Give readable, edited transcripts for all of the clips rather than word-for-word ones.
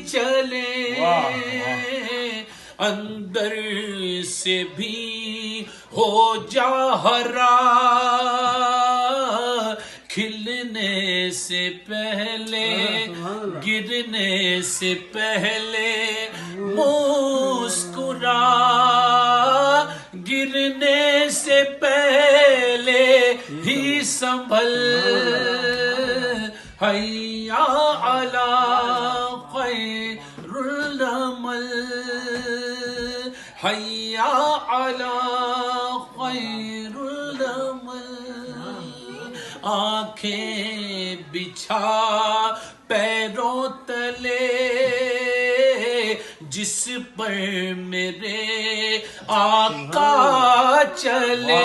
چلے اندر سے بھی ہو جا ہرا کھلنے سے پہلے گرنے سے پہلے مسکرا گرنے سے پہلے ہی سنبھل حیا علی خیر العمل حیا علی خیر العمل آنکھیں بچھا پیروں تلے جس پر میرے آقا چلے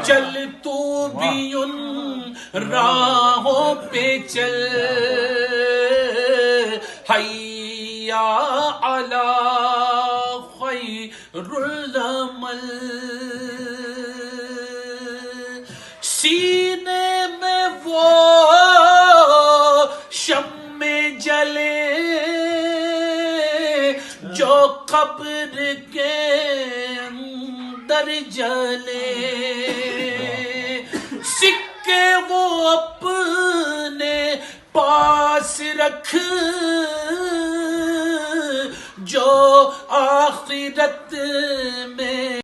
چل تو بھی ان راہوں پہ چل حیا علی خیر العمل سینے میں وہ شمع جلے جو قبر کے اندر جلے سکے وہ اپنے پاس رکھ